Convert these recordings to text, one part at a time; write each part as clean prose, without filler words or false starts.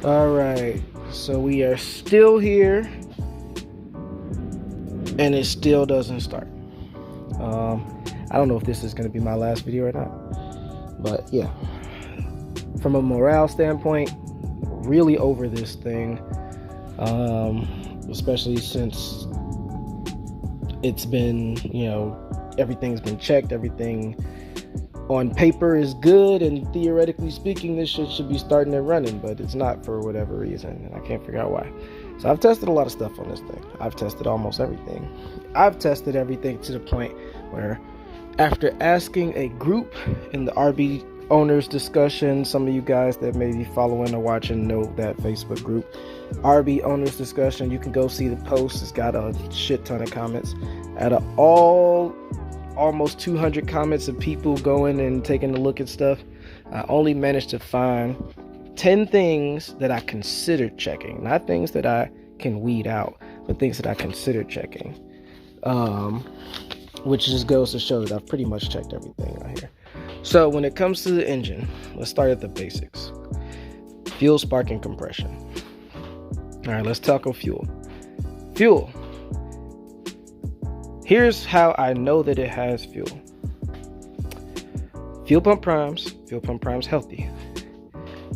All right, so we are still here, and it still doesn't start. I don't know if this is going to be my last video or not, but yeah, from a morale standpoint, really over this thing, especially since it's been, everything's been checked, everything on paper is good, and theoretically speaking, this should be starting and running, but it's not for whatever reason, and I can't figure out why. So I've tested a lot of stuff on this thing. I've tested almost everything. I've tested everything to the point where, after asking a group in the RB owners discussion, some of you guys that may be following or watching know that Facebook group, RB owners discussion, you can go see the post. It's got a shit ton of comments. Out of almost 200 comments of people going and taking a look at stuff, I only managed to find 10 things that I considered checking. Not things that I can weed out, but things that I considered checking. Which just goes to show that I've pretty much checked everything out here. So when it comes to the engine, let's start at the basics. Fuel, spark, and compression. All right, let's talk about fuel. Fuel. Here's how I know that it has fuel. Fuel pump primes healthy.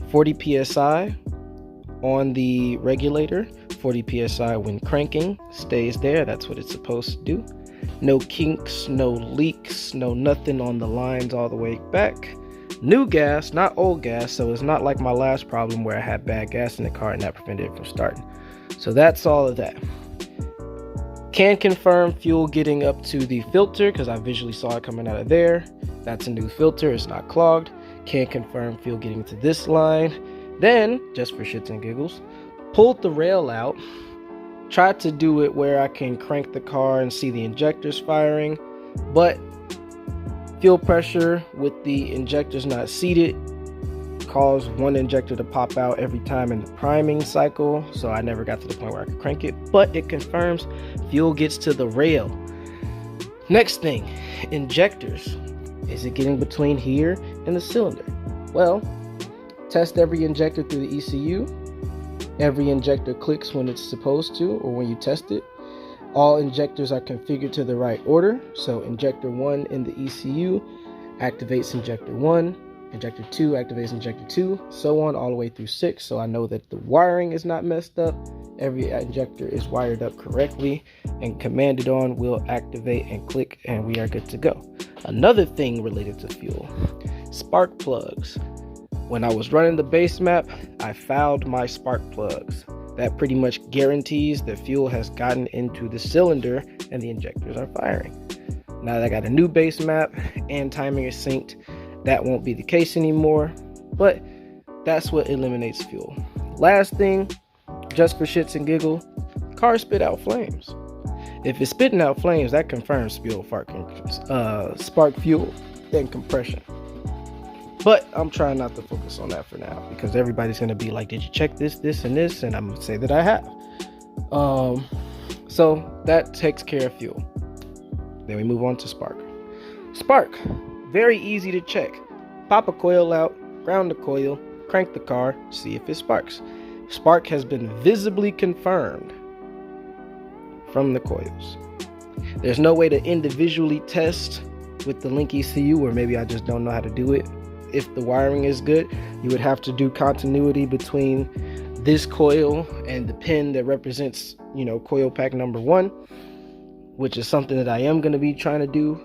40 psi on the regulator, 40 psi when cranking, stays there. That's what it's supposed to do. No kinks, no leaks, no nothing on the lines all the way back. New gas, not old gas, so it's not like my last problem where I had bad gas in the car and that prevented it from starting. So that's all of that. Can confirm fuel getting up to the filter because I visually saw it coming out of there. That's a new filter, it's not clogged. Can confirm fuel getting to this line. Then, just for shits and giggles, pulled the rail out. Tried to do it where I can crank the car and see the injectors firing, but fuel pressure with the injectors not seated caused one injector to pop out every time in the priming cycle, so I never got to the point where I could crank it, but it confirms fuel gets to the rail. Next thing, injectors. Is it getting between here and the cylinder? Well, test every injector through the ECU. Every injector clicks when it's supposed to, or when you test it. All injectors are configured to the right order. So injector 1 in the ECU activates injector 1, injector 2 activates injector 2, so on all the way through 6. So I know that the wiring is not messed up. Every injector is wired up correctly, and commanded on will activate and click, and we are good to go. Another thing related to fuel, spark plugs. When I was running the base map, I fouled my spark plugs. That pretty much guarantees that fuel has gotten into the cylinder and the injectors are firing. Now that I got a new base map and timing is synced, that won't be the case anymore, but that's what eliminates fuel. Last thing, just for shits and giggles, car spit out flames. If it's spitting out flames, that confirms spark fuel and compression. But I'm trying not to focus on that for now, because everybody's going to be like, did you check this, and this? And I'm going to say that I have. So that takes care of fuel. Then we move on to spark. Spark, very easy to check. Pop a coil out, ground the coil, crank the car, see if it sparks. Spark has been visibly confirmed from the coils. There's no way to individually test with the Link ECU, or maybe I just don't know how to do it. If the wiring is good, you would have to do continuity between this coil and the pin that represents, coil pack number 1, which is something that I am going to be trying to do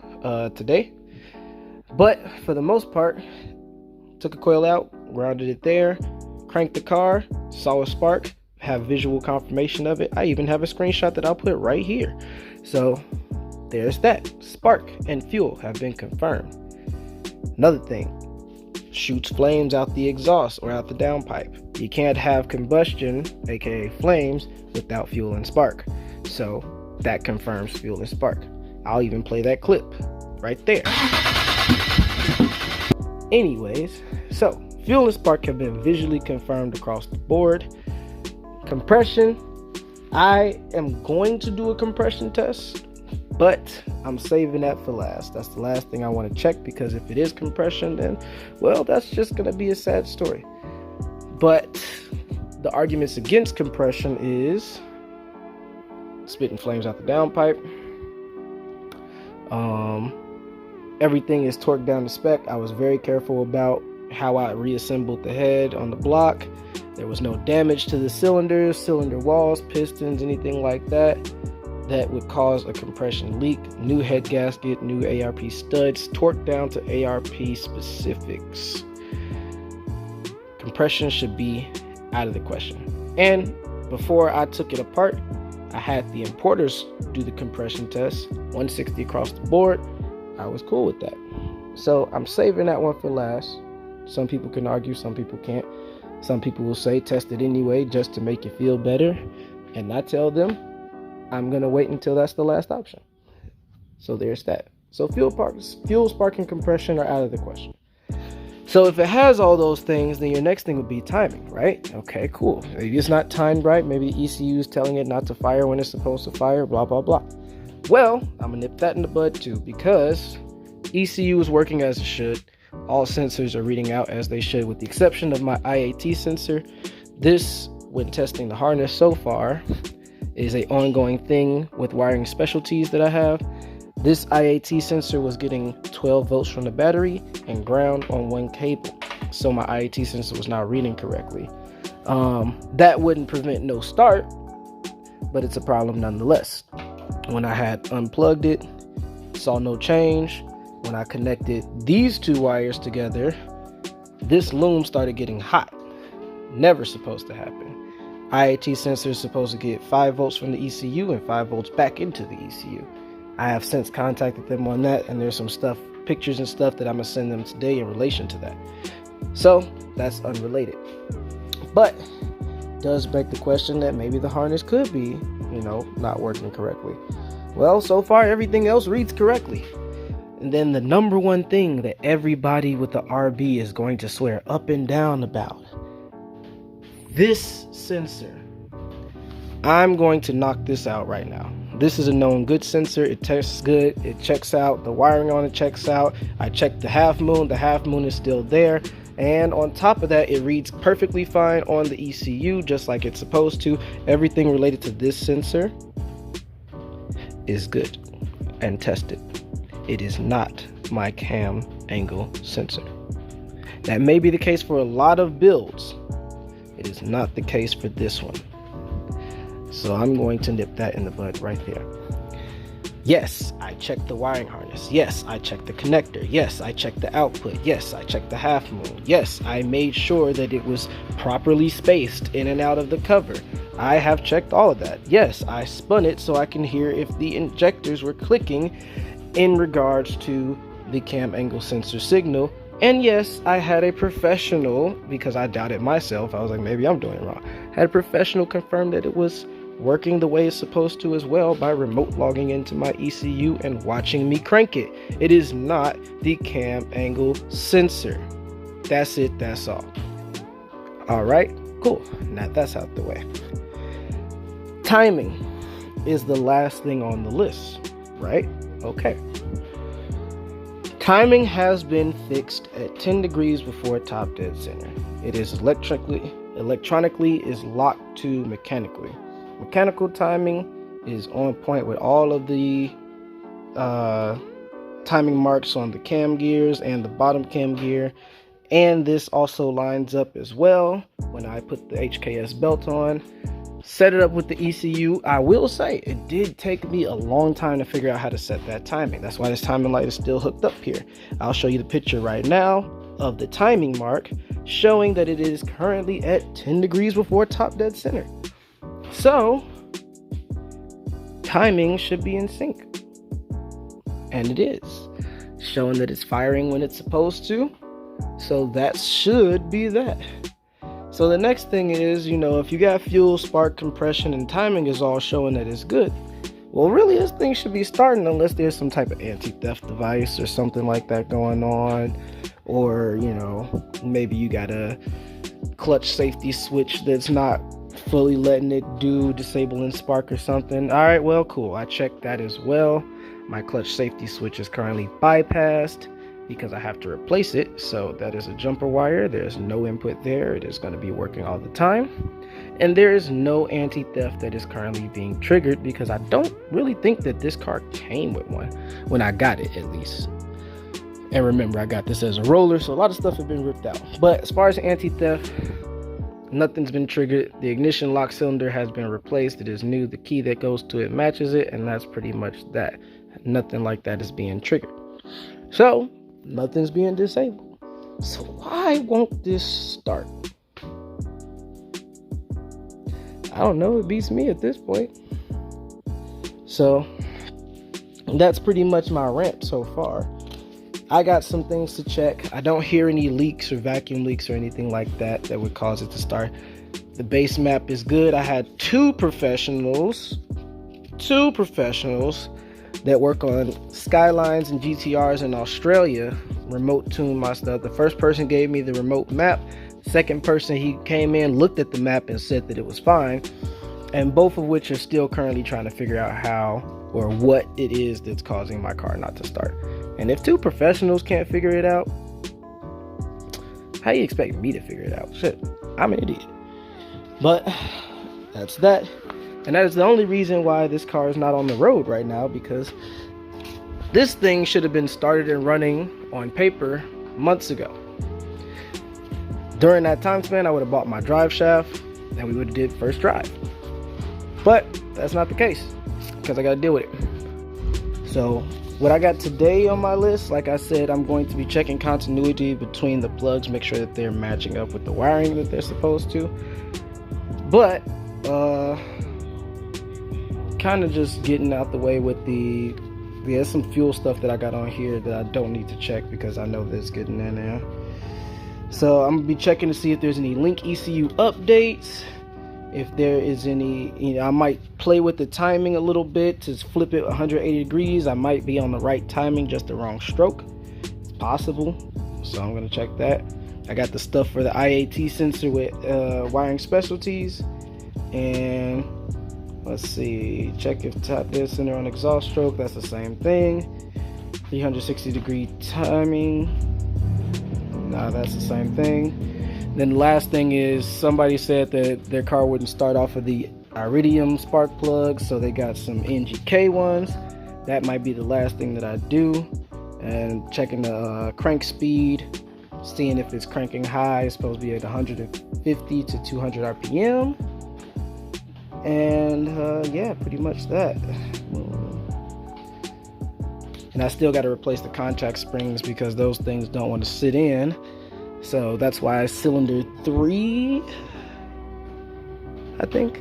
today. But for the most part, took a coil out, grounded it there, cranked the car, saw a spark, have visual confirmation of it. I even have a screenshot that I'll put right here. So there's that. Spark and fuel have been confirmed. Another thing, shoots flames out the exhaust or out the downpipe. You can't have combustion, aka flames, without fuel and spark. So that confirms fuel and spark. I'll even play that clip right there. Anyways, so fuel and spark have been visually confirmed across the board. Compression, I am going to do a compression test, but I'm saving that for last. That's the last thing I want to check, because if it is compression, then, well, that's just going to be a sad story. But the arguments against compression is spitting flames out the downpipe. Everything is torqued down to spec. I was very careful about how I reassembled the head on the block. There was no damage to the cylinders, cylinder walls, pistons, anything like that would cause a compression leak. New head gasket, new ARP studs, torqued down to ARP specifics. Compression should be out of the question. And before I took it apart, I had the importers do the compression test, 160 across the board. I was cool with that. So I'm saving that one for last. Some people can argue, some people can't. Some people will say test it anyway just to make you feel better. And I tell them I'm gonna wait until that's the last option. So there's that. So fuel spark and compression are out of the question. So if it has all those things, then your next thing would be timing, right? Okay, cool. Maybe it's not timed right. Maybe ECU is telling it not to fire when it's supposed to fire, blah, blah, blah. Well, I'm gonna nip that in the bud too, because ECU is working as it should. All sensors are reading out as they should, with the exception of my IAT sensor. This, when testing the harness so far, is a ongoing thing with wiring specialties that I have. This IAT sensor was getting 12 volts from the battery and ground on one cable. So my IAT sensor was not reading correctly. That wouldn't prevent no start, but it's a problem nonetheless. When I had unplugged it, saw no change. When I connected these two wires together, this loom started getting hot. Never supposed to happen. IAT sensor is supposed to get 5 volts from the ECU and 5 volts back into the ECU. I have since contacted them on that, and there's some stuff, pictures and stuff that I'm gonna send them today in relation to that. So that's unrelated, but does beg the question that maybe the harness could be, not working correctly. Well, so far everything else reads correctly. And then the number one thing that everybody with the RB is going to swear up and down about, this sensor. I'm going to knock this out right now. This is a known good sensor. It tests good. It checks out. The wiring on it checks out. I checked the half moon. The half moon is still there. And on top of that, it reads perfectly fine on the ECU, just like it's supposed to. Everything related to this sensor is good and tested. It is not my cam angle sensor. That may be the case for a lot of builds. It is not the case for this one. So I'm going to nip that in the bud right there. Yes, I checked the wiring harness. Yes, I checked the connector. Yes, I checked the output. Yes, I checked the half moon. Yes, I made sure that it was properly spaced in and out of the cover. I have checked all of that. Yes, I spun it so I can hear if the injectors were clicking in regards to the cam angle sensor signal. And yes, I had a professional, because I doubted myself, I was like, maybe I'm doing it wrong. Had a professional confirm that it was working the way it's supposed to as well by remote logging into my ECU and watching me crank it. It is not the cam angle sensor. That's it, that's all. All right, cool. Now that's out the way. Timing is the last thing on the list, right? Okay. Timing has been fixed at 10 degrees before top dead center. It is electronically is locked to mechanically. Mechanical timing is on point with all of the timing marks on the cam gears and the bottom cam gear. And this also lines up as well when I put the HKS belt on. Set it up with the ECU. I will say it did take me a long time to figure out how to set that timing. That's why this timing light is still hooked up here. I'll show you the picture right now of the timing mark showing that it is currently at 10 degrees before top dead center. So timing should be in sync, and it is, showing that it's firing when it's supposed to. So that should be that. So the next thing is, if you got fuel, spark, compression, and timing is all showing that it's good, well, really this thing should be starting unless there's some type of anti-theft device or something like that going on. Or, maybe you got a clutch safety switch that's not fully letting it do disabling spark or something. All right, well, cool. I checked that as well. My clutch safety switch is currently bypassed because I have to replace it. So that is a jumper wire. There's no input there. It is going to be working all the time. And there is no anti-theft that is currently being triggered because I don't really think that this car came with one when I got it, at least. And remember, I got this as a roller, so a lot of stuff has been ripped out. But as far as anti-theft, nothing's been triggered. The ignition lock cylinder has been replaced. It is new. The key that goes to it matches it, and that's pretty much that. Nothing like that is being triggered. So nothing's being disabled. So why won't this start? I don't know. It beats me at this point. So that's pretty much my rant so far. I got some things to check. I don't hear any leaks or vacuum leaks or anything like that that would cause it to start. The base map is good. I had two professionals that work on Skylines and GTRs in Australia remote tune my stuff. The first person gave me the remote map. The second person, he came in, looked at the map and said that it was fine. And both of which are still currently trying to figure out how or what it is that's causing my car not to start. And if two professionals can't figure it out, how do you expect me to figure it out? Shit, I'm an idiot. But that's that. And that is the only reason why this car is not on the road right now, because this thing should have been started and running on paper months ago. During that time span, I would have bought my drive shaft and we would have did first drive. But that's not the case because I got to deal with it. So what I got today on my list, like I said, I'm going to be checking continuity between the plugs, make sure that they're matching up with the wiring that they're supposed to. But kind of just getting out the way with there's some fuel stuff that I got on here that I don't need to check because I know that it's getting in there. So I'm gonna be checking to see if there's any link ECU updates. If there is any, I might play with the timing a little bit to flip it 180 degrees. I might be on the right timing, just the wrong stroke. It's possible. So I'm gonna check that. I got the stuff for the IAT sensor with wiring specialties. And let's see, check if tap dead center on exhaust stroke. That's the same thing. 360 degree timing. Nah, that's the same thing. Then the last thing is somebody said that their car wouldn't start off of the iridium spark plugs, so they got some NGK ones. That might be the last thing that I do. And checking the crank speed, seeing if it's cranking high. It's supposed to be at 150 to 200 RPM. And yeah, pretty much that. And I still got to replace the contact springs because those things don't want to sit in. So that's why cylinder 3, I think.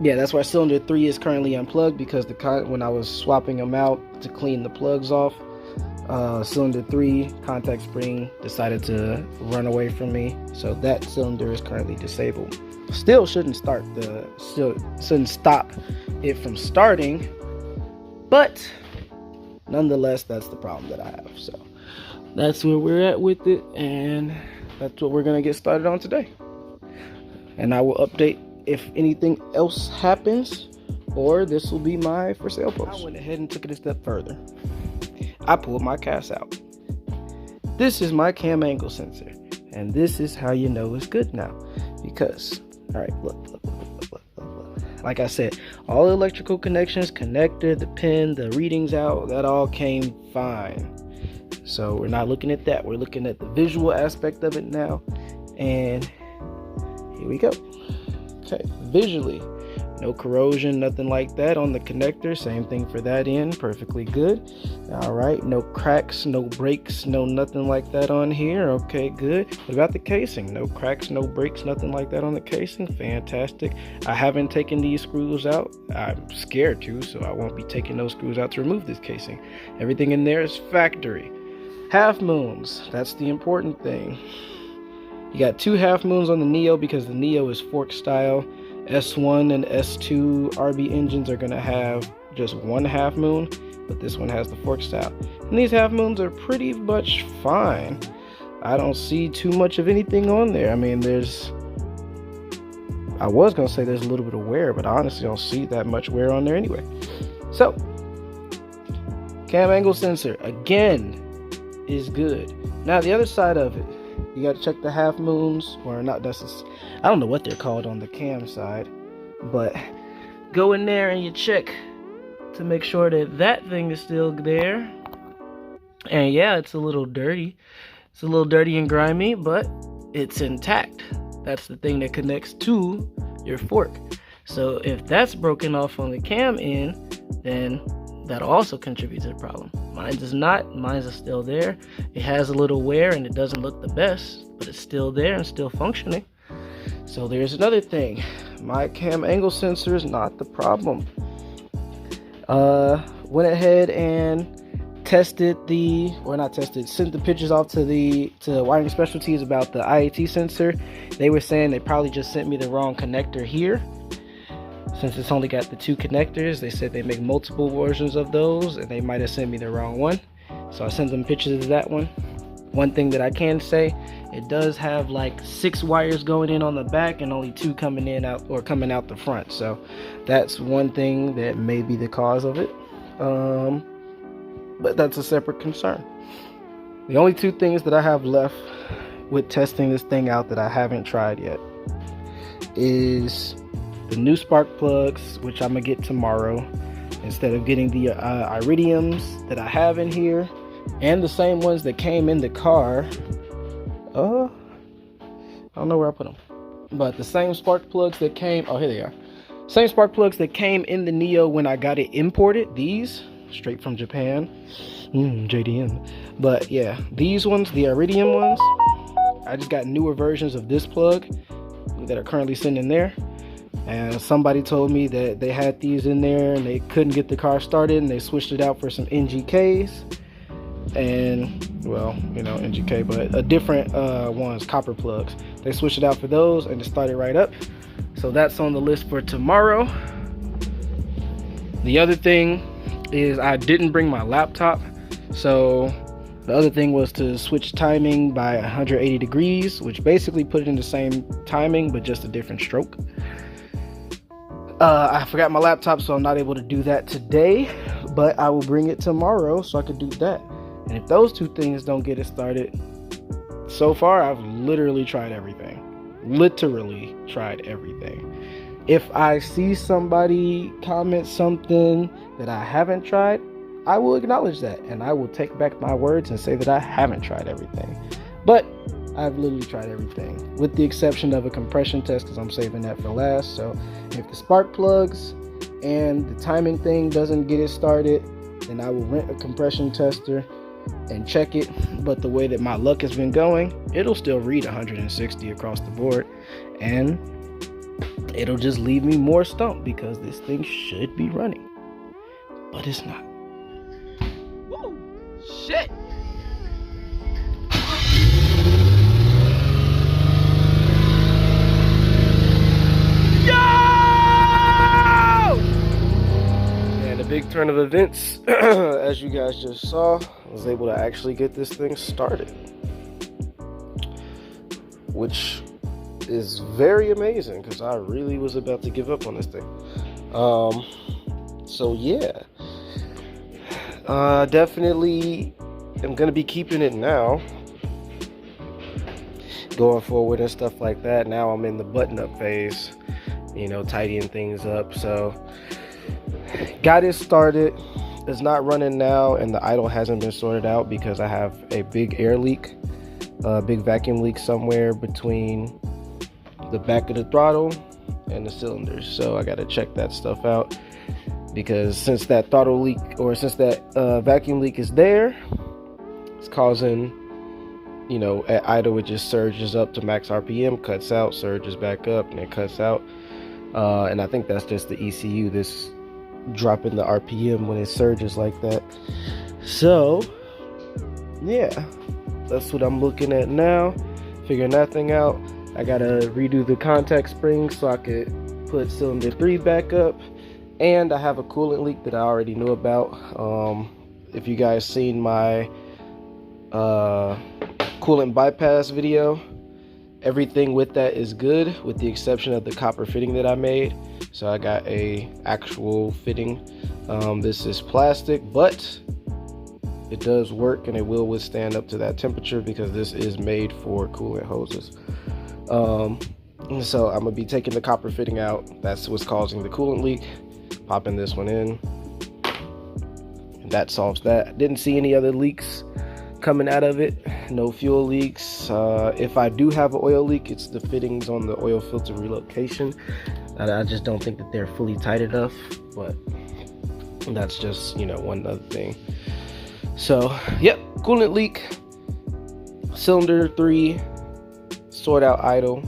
Yeah, that's why cylinder 3 is currently unplugged, because when I was swapping them out to clean the plugs off, cylinder 3 contact spring decided to run away from me. So that cylinder is currently disabled. Still shouldn't stop it from starting, but nonetheless, that's the problem that I have. So that's where we're at with it, and that's what we're gonna get started on today. And I will update if anything else happens, or this will be my for sale post. I went ahead and took it a step further. I pulled my CAS out. This is my cam angle sensor, and this is how you know it's good now. Because, all right, look. Like I said, all the electrical connections, connector, the pin, the readings out, that all came fine. So we're not looking at that. We're looking at the visual aspect of it now. And here we go. Okay, visually, no corrosion, nothing like that on the connector. Same thing for that end, perfectly good. All right, no cracks, no breaks, no nothing like that on here. Okay, good. What about the casing? No cracks, no breaks, nothing like that on the casing. Fantastic. I haven't taken these screws out. I'm scared to, so I won't be taking those screws out to remove this casing. Everything in there is factory. Half moons, that's the important thing. You got 2 half moons on the Neo because the Neo is fork style. S1 and S2 RB engines are gonna have just 1 half moon, but this one has the fork style. And these half moons are pretty much fine. I don't see too much of anything on there. I mean, I was gonna say there's a little bit of wear, but I honestly don't see that much wear on there anyway. So, cam angle sensor, again, is good. Now the other side of it, You got to check the half moons, or not. I don't know what they're called on the cam side, but go in there and you check to make sure that that thing is still there. And yeah, it's a little dirty. It's a little dirty and grimy, but it's intact. That's the thing that connects to your fork. So if that's broken off on the cam end, then that'll also contribute to the problem. Mine does not. Mine is still there. It has a little wear and it doesn't look the best, but it's still there and still functioning. So there's another thing. My cam angle sensor is not the problem. Went ahead and sent the pictures off to Wiring Specialties about the IAT sensor. They were saying they probably just sent me the wrong connector here. Since it's only got the 2 connectors, they said they make multiple versions of those and they might have sent me the wrong one. So I sent them pictures of that one. One thing that I can say, it does have like 6 wires going in on the back and only 2 coming out the front. So that's one thing that may be the cause of it. But that's a separate concern. The only 2 things that I have left with testing this thing out that I haven't tried yet is the new spark plugs, which I'm gonna get tomorrow instead of getting the iridiums that I have in here, and the same ones that came in the car. I don't know where I put them, but the same spark plugs that came, oh, here they are. Same spark plugs that came in the Neo when I got it imported. These straight from Japan. JDM. But yeah, these ones, the iridium ones, I just got newer versions of this plug that are currently sitting in there. And somebody told me that they had these in there and they couldn't get the car started, and they switched it out for some NGKs. And well, you know, NGK, but a different ones, copper plugs. They switched it out for those and it started right up. So that's on the list for tomorrow. The other thing is I didn't bring my laptop. So the other thing was to switch timing by 180 degrees, which basically put it in the same timing, but just a different stroke. I forgot my laptop, so I'm not able to do that today, but I will bring it tomorrow so I could do that. And if those 2 things don't get it started, so far I've literally tried everything. Literally tried everything. If I see somebody comment something that I haven't tried, I will acknowledge that, and I will take back my words and say that I haven't tried everything. But I've literally tried everything, with the exception of a compression test, because I'm saving that for last. So if the spark plugs and the timing thing doesn't get it started, then I will rent a compression tester and check it. But the way that my luck has been going, it'll still read 160 across the board, and it'll just leave me more stumped because this thing should be running, but it's not. Woo! Shit! Big turn of events, as you guys just saw, I was able to actually get this thing started, which is very amazing because I really was about to give up on this thing. So yeah, definitely am gonna be keeping it now, going forward and stuff like that. Now I'm in the button-up phase, you know, tidying things up. So got it started. It's not running now, and the idle hasn't been sorted out because I have a big air leak, a big vacuum leak somewhere between the back of the throttle and the cylinders. So I got to check that stuff out, because since that throttle leak, or since that vacuum leak is there, it's causing, you know, at idle it just surges up to max RPM, cuts out, surges back up, and it cuts out. And I think that's just the ECU, this dropping the RPM when it surges like that. So yeah, that's what I'm looking at now, figuring that thing out. I gotta redo the contact springs so I could put cylinder 3 back up, and I have a coolant leak that I already knew about. If you guys seen my coolant bypass video, everything with that is good, with the exception of the copper fitting that I made. So I got a actual fitting. This is plastic, but it does work and it will withstand up to that temperature because this is made for coolant hoses. So I'm gonna be taking the copper fitting out. That's what's causing the coolant leak. Popping this one in, and that solves that. Didn't see any other leaks coming out of it. No fuel leaks. If I do have an oil leak, it's the fittings on the oil filter relocation. I just don't think that they're fully tight enough, but that's just, you know, one other thing. So yep, coolant leak, cylinder 3, sort out idle,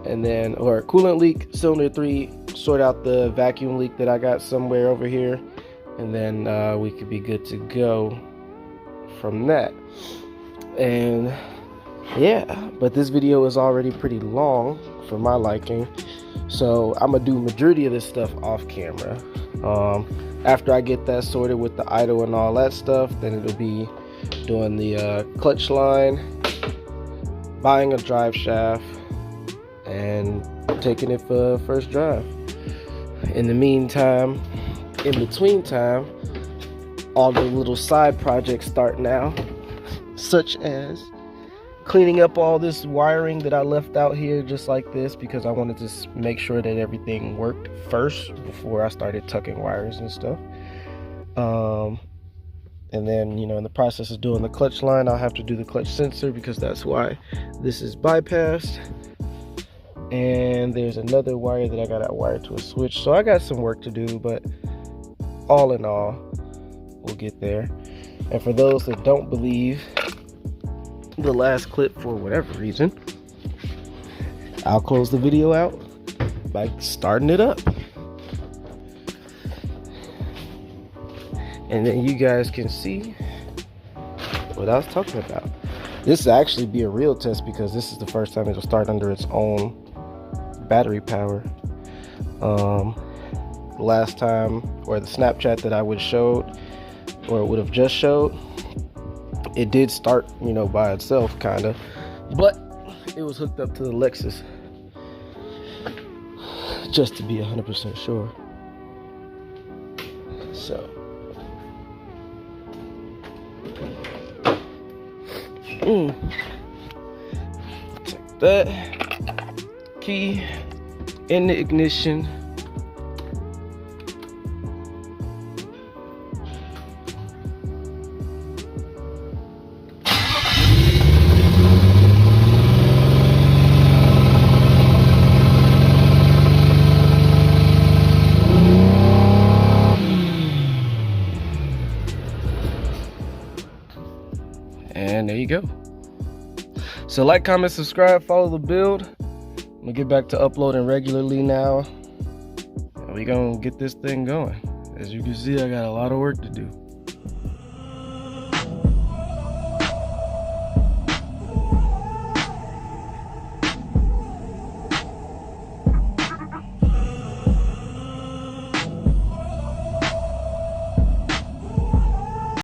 and then, or coolant leak, cylinder 3, sort out the vacuum leak that I got somewhere over here, and then we could be good to go from that. And yeah, but this video is already pretty long for my liking, so I'm gonna do majority of this stuff off camera. After I get that sorted with the idle and all that stuff, then it'll be doing the clutch line, buying a drive shaft, and taking it for first drive. In the meantime, in between time, all the little side projects start now, such as cleaning up all this wiring that I left out here just like this, because I wanted to make sure that everything worked first before I started tucking wires and stuff. And then, you know, in the process of doing the clutch line, I'll have to do the clutch sensor because that's why this is bypassed. And there's another wire that I got to wire to a switch, so I got some work to do, but all in all, we'll get there. And for those that don't believe the last clip for whatever reason, I'll close the video out by starting it up, and then you guys can see what I was talking about. This will actually be a real test because this is the first time it'll start under its own battery power. Last time, or the Snapchat that I would showed, or it would have just showed, it did start, you know, by itself kind of, but it was hooked up to the Lexus, just to be 100% sure. So take that key in the ignition, and there you go. So like, comment, subscribe, follow the build. I'm gonna get back to uploading regularly now, and we're gonna get this thing going. As you can see, I got a lot of work to do.